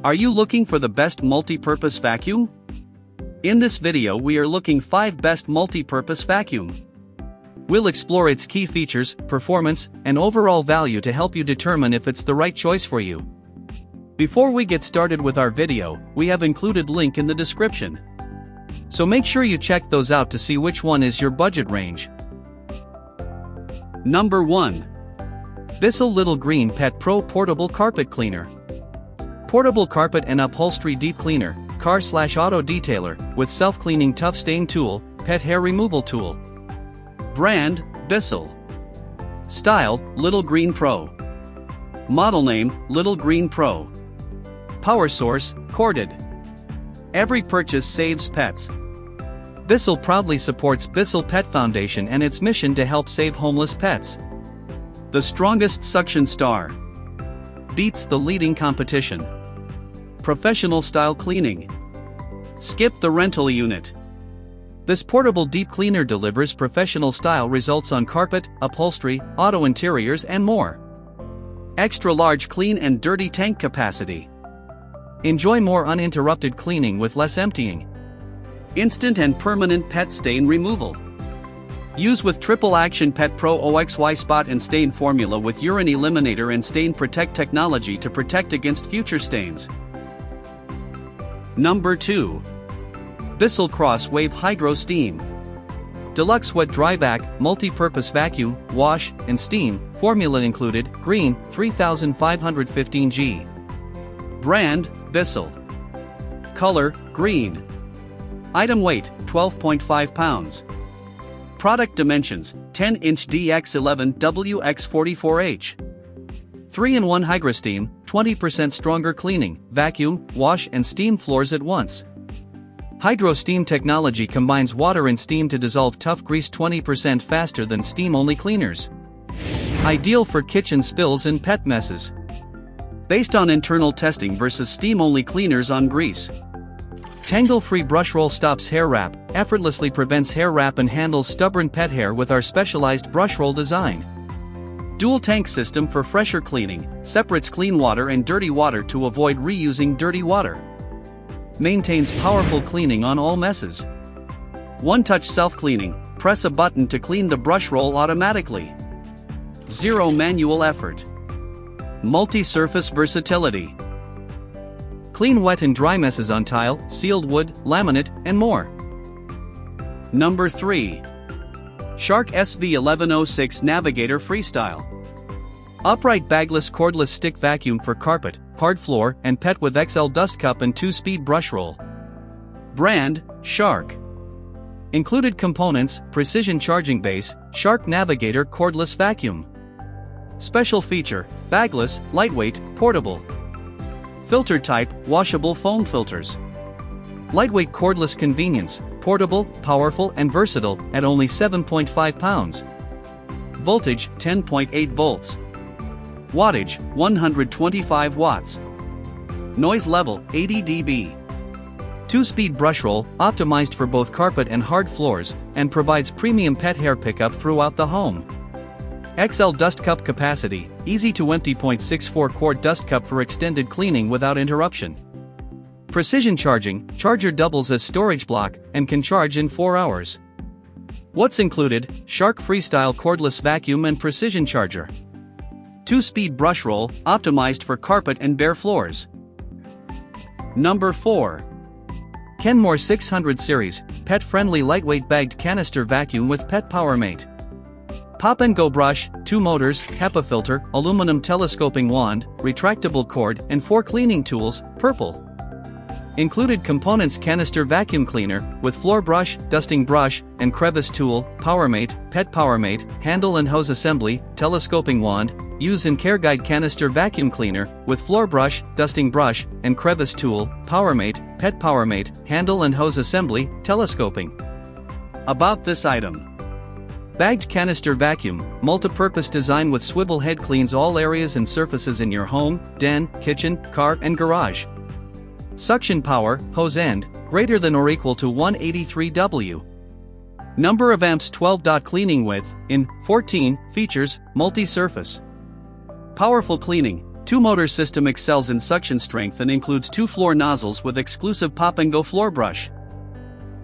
Are you looking for the best multi-purpose vacuum? In this video we are looking 5 best multi-purpose vacuum. We'll explore its key features, performance, and overall value to help you determine if it's the right choice for you. Before we get started with our video, we have included link in the description. So make sure you check those out to see which one is your budget range. Number 1. BISSELL Little Green Pet Pro Portable Carpet Cleaner. Portable carpet and upholstery deep cleaner, car/auto detailer, with self-cleaning tough stain tool, pet hair removal tool. Brand, BISSELL. Style, Little Green Pro. Model name, Little Green Pro. Power source, corded. Every purchase saves pets. BISSELL proudly supports BISSELL Pet Foundation and its mission to help save homeless pets. The strongest suction star. Beats the leading competition. Professional style cleaning. Skip the rental unit. This portable deep cleaner delivers professional style results on carpet, upholstery, auto interiors and more. Extra large clean and dirty tank capacity. Enjoy more uninterrupted cleaning with less emptying. Instant and permanent pet stain removal. Use with triple action Pet Pro OXY spot and stain formula with urine eliminator and stain protect technology to protect against future stains. Number 2. BISSELL Cross Wave Hydro Steam. Deluxe Wet Dry Vac, Multi-Purpose Vacuum, Wash, and Steam, formula included, green, 3515G. Brand, BISSELL. Color, green. Item weight, 12.5 pounds. Product dimensions, 10-inch DX11 WX44H. 3-in-1 HydroSteam, 20% stronger cleaning, vacuum, wash and steam floors at once. HydroSteam technology combines water and steam to dissolve tough grease 20% faster than steam-only cleaners. Ideal for kitchen spills and pet messes. Based on internal testing versus steam-only cleaners on grease. Tangle-free brush roll stops hair wrap, effortlessly prevents hair wrap and handles stubborn pet hair with our specialized brush roll design. Dual tank system for fresher cleaning, separates clean water and dirty water to avoid reusing dirty water. Maintains powerful cleaning on all messes. One-touch self-cleaning, press a button to clean the brush roll automatically. Zero manual effort. Multi-surface versatility. Clean wet and dry messes on tile, sealed wood, laminate, and more. Number 3. Shark SV1106 Navigator Freestyle. Upright bagless cordless stick vacuum for carpet, hard floor, and pet with XL dust cup and 2-speed brush roll. Brand, Shark. Included components, precision charging base, Shark Navigator cordless vacuum. Special feature, bagless, lightweight, portable. Filter type, washable foam filters. Lightweight cordless convenience, portable, powerful and versatile at only 7.5 pounds. Voltage, 10.8 volts. Wattage, 125 watts. Noise level, 80 dB. 2-speed brush roll, optimized for both carpet and hard floors, and provides premium pet hair pickup throughout the home. XL dust cup capacity, easy to empty 0.64 quart dust cup for extended cleaning without interruption. Precision charging, charger doubles as storage block, and can charge in 4 hours. What's included? Shark Freestyle cordless vacuum and precision charger. 2-speed brush roll, optimized for carpet and bare floors. Number 4. Kenmore 600 Series, pet-friendly lightweight bagged canister vacuum with Pet PowerMate. Pop and go brush, 2 motors, HEPA filter, aluminum telescoping wand, retractable cord, and 4 cleaning tools, purple. Included components canister vacuum cleaner, with floor brush, dusting brush, and crevice tool, PowerMate, Pet PowerMate, handle and hose assembly, telescoping wand, use and care guide canister vacuum cleaner, with floor brush, dusting brush, and crevice tool, PowerMate, Pet PowerMate, handle and hose assembly, telescoping. About this item. Bagged canister vacuum, multi-purpose design with swivel head cleans all areas and surfaces in your home, den, kitchen, car, and garage. Suction power, hose end, greater than or equal to 183 W. Number of amps 12. Cleaning width, in, 14, features, multi-surface. Powerful cleaning, Two-motor system excels in suction strength and includes 2 floor nozzles with exclusive pop-and-go floor brush.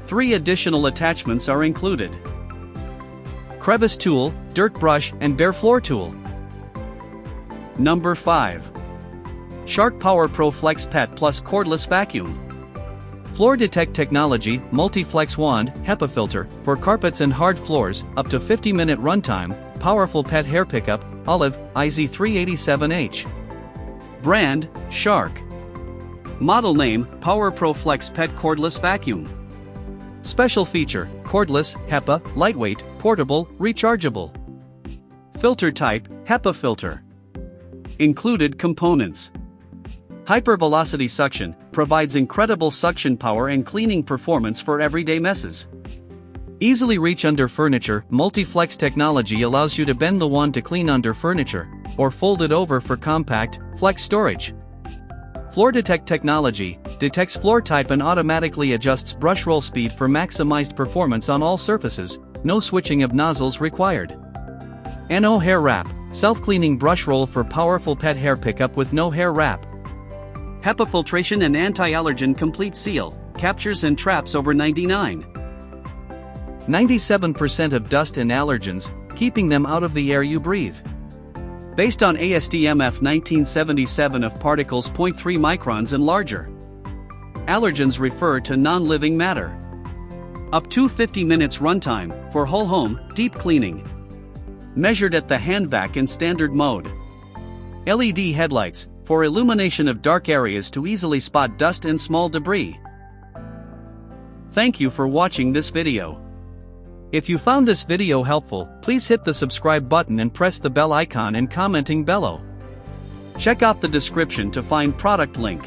3 additional attachments are included: crevice tool, dirt brush, and bare floor tool. Number 5. Shark PowerPro Flex Pet Plus Cordless Vacuum. Floor Detect Technology, Multi-Flex Wand, HEPA filter, for carpets and hard floors, up to 50-minute runtime, powerful pet hair pickup, Olive, IZ387H. Brand, Shark. Model name, PowerPro Flex Pet Cordless Vacuum. Special feature, cordless, HEPA, lightweight, portable, rechargeable. Filter type, HEPA filter. Included components: hypervelocity suction, provides incredible suction power and cleaning performance for everyday messes. Easily reach under furniture, multi-flex technology allows you to bend the wand to clean under furniture, or fold it over for compact, flex storage. Floor Detect technology, detects floor type and automatically adjusts brush roll speed for maximized performance on all surfaces, no switching of nozzles required. No hair wrap, self-cleaning brush roll for powerful pet hair pickup with no hair wrap. HEPA filtration and anti-allergen complete seal, captures and traps over 97% of dust and allergens, keeping them out of the air you breathe. Based on ASTM F1977 of particles 0.3 microns and larger. Allergens refer to non-living matter. Up to 50 minutes runtime, for whole home, deep cleaning. Measured at the hand vac in standard mode. LED headlights, for illumination of dark areas to easily spot dust and small debris. Thank you for watching this video. If you found this video helpful, please hit the subscribe button and press the bell icon and commenting below. Check out the description to find product link.